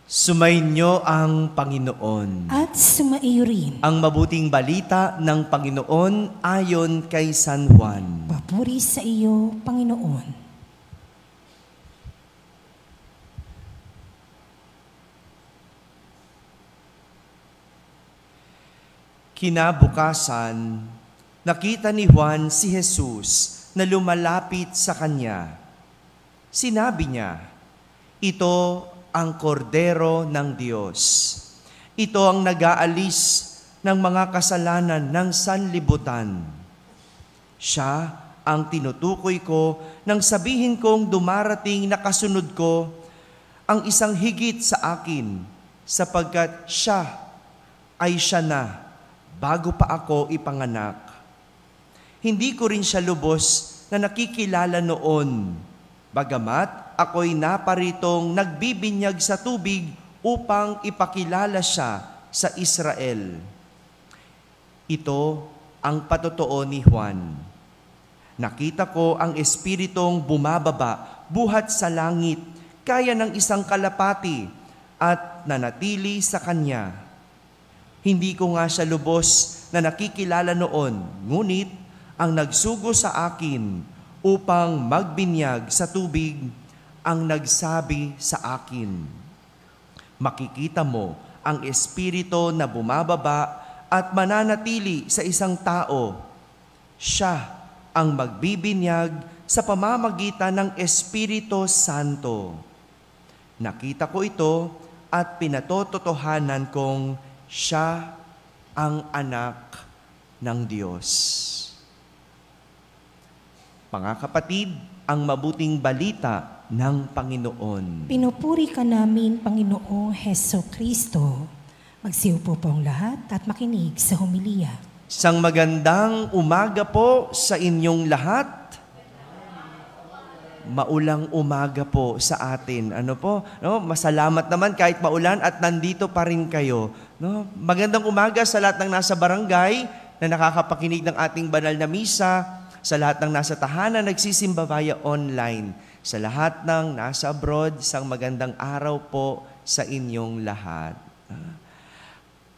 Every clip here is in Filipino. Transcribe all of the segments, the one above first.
Sumainyo ang Panginoon. At sumaiyo rin. Ang mabuting balita ng Panginoon ayon kay San Juan. Papuri sa iyo, Panginoon. Kinabukasan, nakita ni Juan si Jesus na lumalapit sa kanya. Sinabi niya, "Ito ang kordero ng Diyos. Ito ang nag-aalis ng mga kasalanan ng sanlibutan. Siya ang tinutukoy ko nang sabihin kong dumarating na kasunod ko ang isang higit sa akin, sapagkat siya ay siya na bago pa ako ipanganak. Hindi ko rin siya lubos na nakikilala noon, bagamat ako'y naparitong nagbibinyag sa tubig upang ipakilala siya sa Israel." Ito ang patotoo ni Juan. Nakita ko ang Espiritong bumababa, buhat sa langit, kaya ng isang kalapati, at nanatili sa kanya. Hindi ko nga siya lubos na nakikilala noon, ngunit ang nagsugo sa akin upang magbinyag sa tubig, ang nagsabi sa akin, "Makikita mo ang Espiritu na bumababa at mananatili sa isang tao. Siya ang magbibinyag sa pamamagitan ng Espiritu Santo." Nakita ko ito at pinatototohanan kong siya ang anak ng Diyos. Mga kapatid, ang mabuting balita ng Panginoon. Pinupuri ka namin, Panginoong Heso Kristo. Magsiupo po ang lahat at makinig sa homilya. Isang magandang umaga po sa inyong lahat. Maulang umaga po sa atin. Masalamat naman kahit maulan at nandito pa rin kayo. Magandang umaga sa lahat ng nasa barangay na nakakapakinig ng ating banal na misa, sa lahat ng nasa tahanan nagsisimba via online, sa lahat ng nasa abroad, isang magandang araw po sa inyong lahat.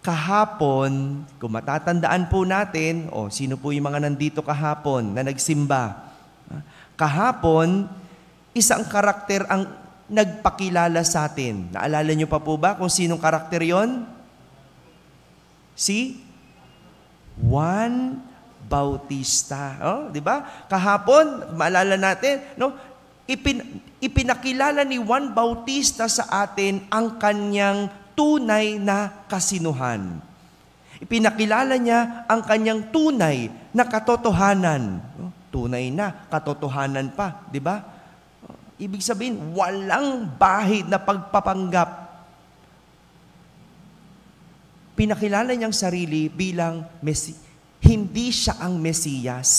Kahapon, kung matatandaan po natin, sino po yung mga nandito kahapon na nagsimba? Kahapon, isang karakter ang nagpakilala sa atin. Naalala niyo pa po ba kung sinong karakter yon? Si Juan Bautista. Di ba? Kahapon, maalala natin, ipinakilala ni Juan Bautista sa atin ang kanyang tunay na kasinuhan. Ipinakilala niya ang kanyang tunay na katotohanan. Tunay na katotohanan pa, di ba? Ibig sabihin, walang bahid na pagpapanggap. Pinakilala niyang sarili bilang hindi siya ang Mesiyas,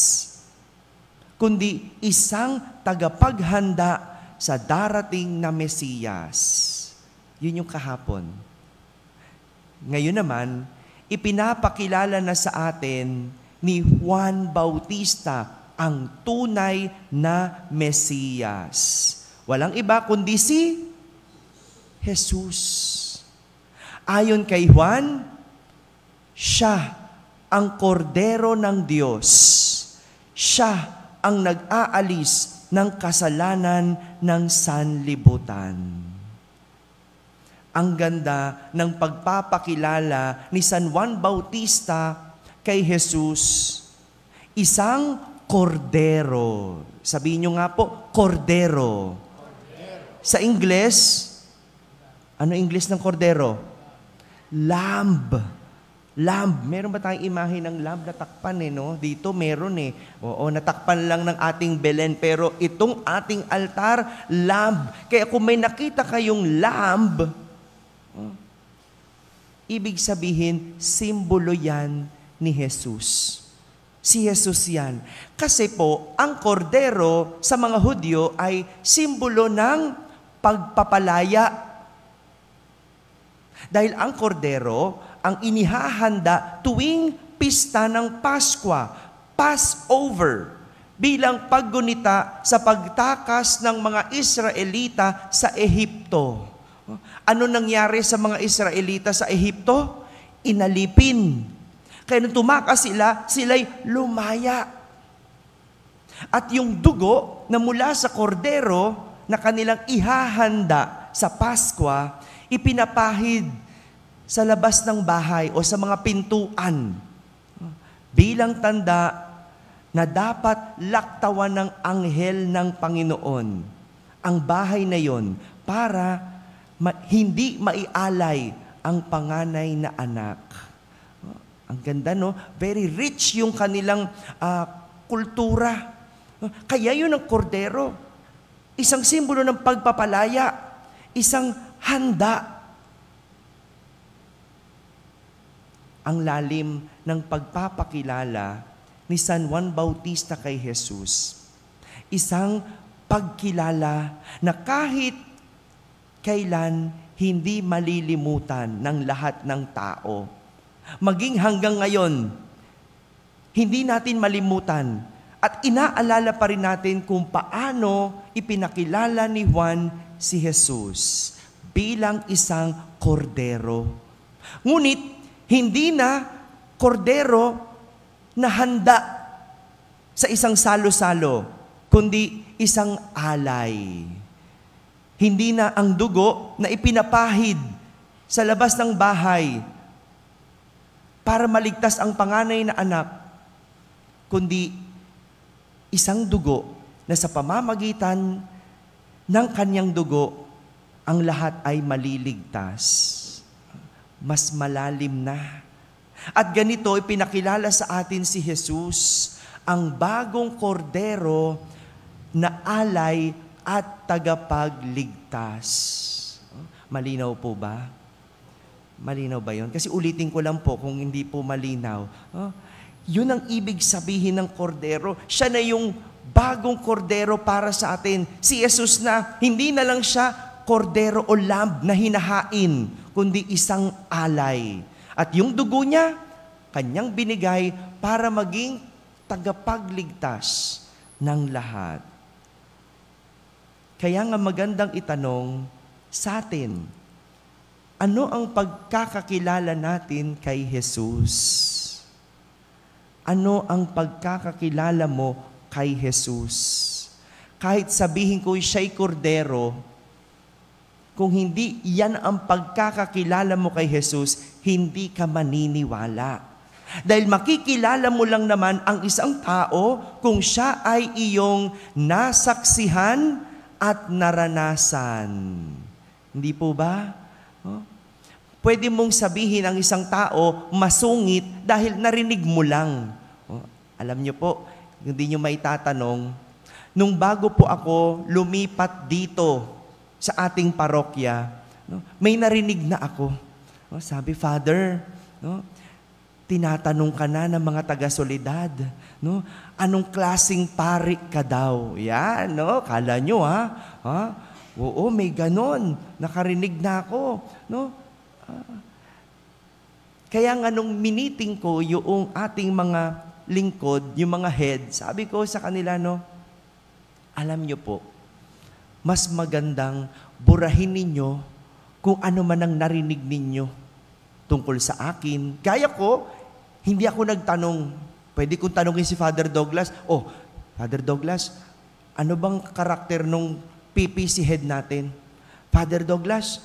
kundi isang tagapaghanda sa darating na Mesiyas. Yun yung kahapon. Ngayon naman, ipinapakilala na sa atin ni Juan Bautista ang tunay na Mesiyas. Walang iba kundi si Jesus. Ayon kay Juan, siya ang kordero ng Diyos. Siya ang nag-aalis ng kasalanan ng sanlibutan. Ang ganda ng pagpapakilala ni San Juan Bautista kay Jesus. Isang kordero. Sabihin nyo nga po, kordero. Sa Ingles, ano Ingles ng kordero? Lamb. Lamb. Meron ba tayong imahe ng lamb na takpan Dito meron Oo, natakpan lang ng ating Belen. Pero itong ating altar, lamb. Kaya kung may nakita kayong lamb, ibig sabihin, simbolo yan ni Jesus. Si Jesus yan. Kasi po, ang kordero sa mga Hudyo ay simbolo ng pagpapalaya. Dahil ang kordero, ang inihahanda tuwing pista ng Pasko, Passover, bilang paggunita sa pagtakas ng mga Israelita sa Ehipto. Ano nangyari sa mga Israelita sa Ehipto? Inalipin. Kaya nung tumakas sila, sila'y lumaya. At yung dugo na mula sa kordero na kanilang ihahanda sa Paskwa, ipinapahid sa labas ng bahay o sa mga pintuan bilang tanda na dapat laktawan ng anghel ng Panginoon ang bahay na yon para hindi maialay ang panganay na anak. Ang ganda, no? Very rich yung kanilang kultura. Kaya yun ang kordero. Isang simbolo ng pagpapalaya. Isang handa. Ang lalim ng pagpapakilala ni San Juan Bautista kay Jesus. Isang pagkilala na kahit kailan hindi malilimutan ng lahat ng tao. Maging hanggang ngayon, hindi natin malimutan at inaalala pa rin natin kung paano ipinakilala ni Juan si Jesus bilang isang kordero. Ngunit, hindi na kordero na handa sa isang salo-salo, kundi isang alay. Hindi na ang dugo na ipinapahid sa labas ng bahay para maligtas ang panganay na anak, kundi isang dugo na sa pamamagitan ng kanyang dugo, ang lahat ay maliligtas. Mas malalim na. At ganito, ipinakilala sa atin si Jesus, ang bagong kordero na alay at tagapagligtas. Malinaw po ba? Malinaw ba yun? Kasi ulitin ko lang po kung hindi po malinaw. Yun ang ibig sabihin ng kordero. Siya na yung bagong kordero para sa atin. Si Jesus na, hindi na lang siya kordero o lamb na hinahain, kundi isang alay. At yung dugo niya, kanyang binigay para maging tagapagligtas ng lahat. Kaya nga magandang itanong sa atin, ano ang pagkakakilala natin kay Jesus? Ano ang pagkakakilala mo kay Jesus? Kahit sabihin ko siya'y kordero, kung hindi yan ang pagkakakilala mo kay Jesus, hindi ka maniniwala. Dahil makikilala mo lang naman ang isang tao kung siya ay iyong nasaksihan at naranasan. Hindi po ba? Pwede mong sabihin ang isang tao masungit dahil narinig mo lang. Alam niyo po, hindi niyo maitatanong, nung bago po ako lumipat dito sa ating parokya, may narinig na ako. Sabi, Father, tinatanong ka na ng mga taga-solidad, anong klaseng pari ka daw? Yan, kala nyo, Oo, may ganon. Nakarinig na ako. Kaya nga nung miniting ko yung ating mga lingkod, yung mga head, sabi ko sa kanila, alam nyo po, mas magandang burahin ninyo kung ano man ang narinig ninyo tungkol sa akin. Gaya ko, hindi ako nagtanong. Pwede kong tanongin si Father Douglas, Father Douglas, ano bang karakter nung PPC head natin? Father Douglas,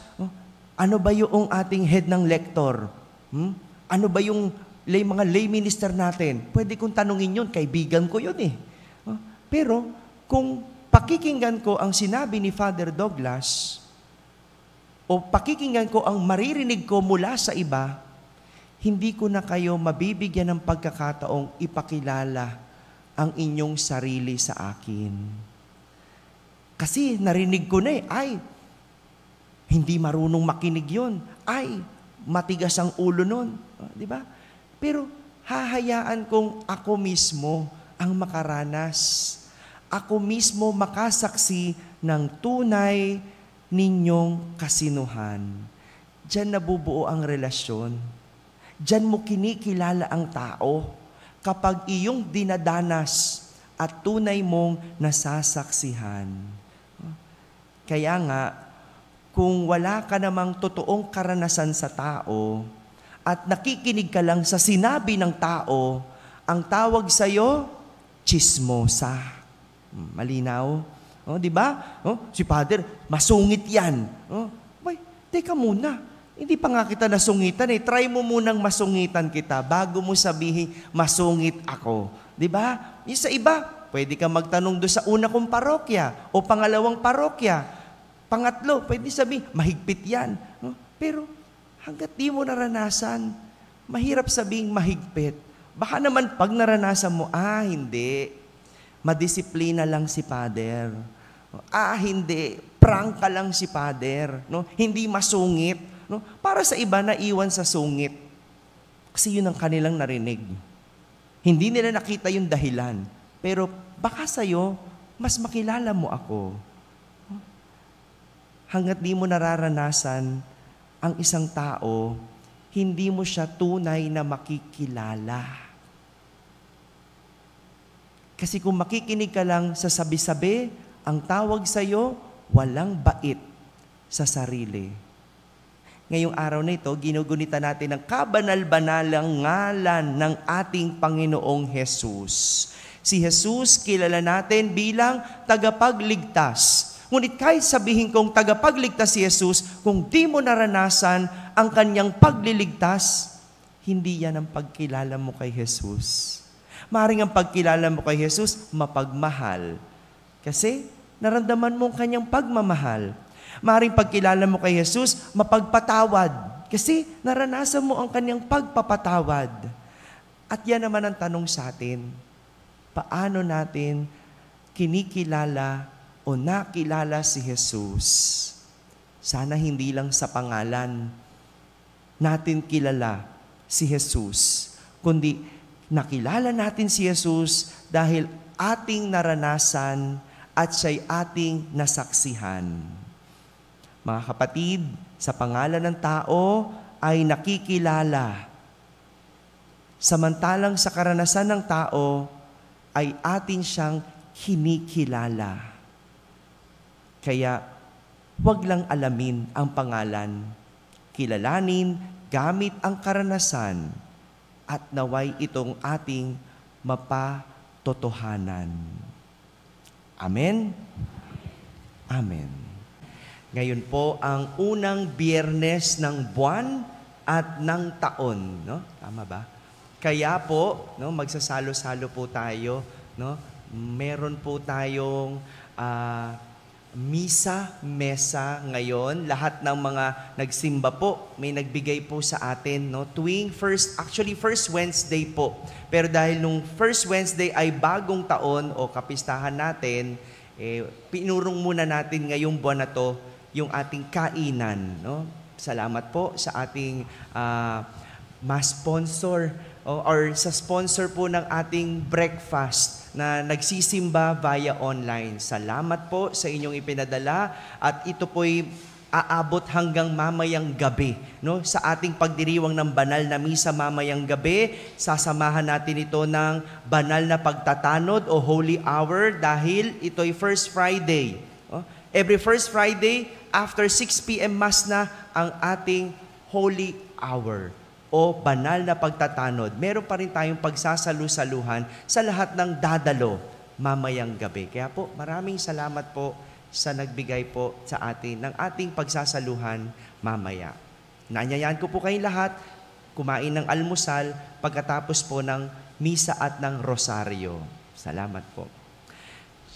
ano ba yung ating head ng lektor? Ano ba yung mga lay minister natin? Pwede kong tanungin yun, kaibigan ko yun eh. Pero kung pakikinggan ko ang sinabi ni Father Douglas, o pakikinggan ko ang maririnig ko mula sa iba, hindi ko na kayo mabibigyan ng pagkakataong ipakilala ang inyong sarili sa akin. Kasi narinig ko na hindi marunong makinig yun. Matigas ang ulo nun. Di ba? Pero hahayaan kong ako mismo ang makaranas. Ako mismo makasaksi ng tunay ninyong kasinuhan. Diyan nabubuo ang relasyon. Diyan mo kinikilala ang tao kapag iyong dinadanas at tunay mong nasasaksihan. Kaya nga, kung wala ka namang totoong karanasan sa tao at nakikinig ka lang sa sinabi ng tao, ang tawag sa'yo, chismosa. Malinaw? Di ba? Si Father, masungit yan. Bay, teka muna. Hindi pa nga kita nasungitan eh. Try mo munang masungitan kita bago mo sabihin, masungit ako. Di ba? Yung sa iba, pwede ka magtanong doon sa una kong parokya o pangalawang parokya. Pangatlo, pwede sabihin, mahigpit yan. Pero hanggat di mo naranasan, mahirap sabihing mahigpit. Baka naman pag naranasan mo, hindi. Madisiplina lang si Father. Hindi. Prank ka lang si Father. Hindi masungit. Para sa iba, naiwan sa sungit. Kasi yun ang kanilang narinig. Hindi nila nakita yung dahilan. Pero baka sa'yo, mas makilala mo ako. Hanggat di mo nararanasan ang isang tao, hindi mo siya tunay na makikilala. Kasi kung makikinig ka lang sa sabi-sabi, ang tawag sa'yo, walang bait sa sarili. Ngayong araw na ito, ginugunita natin ang kabanal-banalang ngalan ng ating Panginoong Jesus. Si Jesus, kilala natin bilang tagapagligtas. Ngunit kahit sabihin kong tagapagligtas si Jesus, kung di mo naranasan ang kanyang pagliligtas, hindi yan ang pagkilala mo kay Jesus. Maaaring ang pagkilala mo kay Jesus, mapagmahal. Kasi naramdaman mo ang kanyang pagmamahal. Maaaring pagkilala mo kay Jesus, mapagpatawad. Kasi naranasan mo ang kanyang pagpapatawad. At yan naman ang tanong sa atin, paano natin kinikilala o nakilala si Jesus? Sana hindi lang sa pangalan natin kilala si Jesus, kundi nakilala natin si Jesus dahil ating naranasan at siya'y ating nasaksihan. Mga kapatid, sa pangalan ng tao ay nakikilala. Samantalang sa karanasan ng tao ay atin siyang kinikilala. Kaya, huwag lang alamin ang pangalan. Kilalanin gamit ang karanasan at naway itong ating mapatotohanan. Amen? Amen. Ngayon po ang unang Biyernes ng buwan at ng taon. No? Tama ba? Kaya po, magsasalo-salo po tayo. Meron po tayong misa ngayon. Lahat ng mga nagsimba po, may nagbigay po sa atin, tuwing first Wednesday po. Pero dahil nung first Wednesday ay bagong taon o kapistahan natin, pinurong muna natin ngayong buwan na to yung ating kainan. Salamat po sa ating ma-sponsor or sa sponsor po ng ating breakfast na nagsisimba via online. Salamat po sa inyong ipinadala at ito po'y aabot hanggang mamayang gabi. Sa ating pagdiriwang ng banal na misa mamayang gabi, sasamahan natin ito ng banal na pagtatanod o Holy Hour dahil ito'y First Friday. Every First Friday, after 6 p.m. Mass na ang ating Holy Hour o banal na pagtatanod. Meron pa rin tayong pagsasalu-saluhan sa lahat ng dadalo mamayang gabi. Kaya po, maraming salamat po sa nagbigay po sa atin ng ating pagsasaluhan mamaya. Naanyayaan ko po kayong lahat kumain ng almusal pagkatapos po ng misa at ng rosaryo. Salamat po.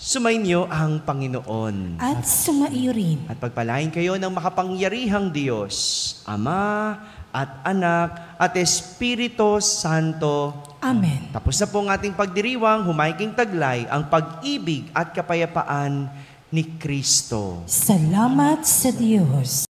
Sumainyo ang Panginoon. At sumaiyo rin. At pagpalain kayo ng makapangyarihang Diyos, Ama at Anak at Espiritu Santo. Amen. Tapos na po ang ating pagdiriwang, humayking taglay ang pag-ibig at kapayapaan ni Kristo. Salamat sa Diyos.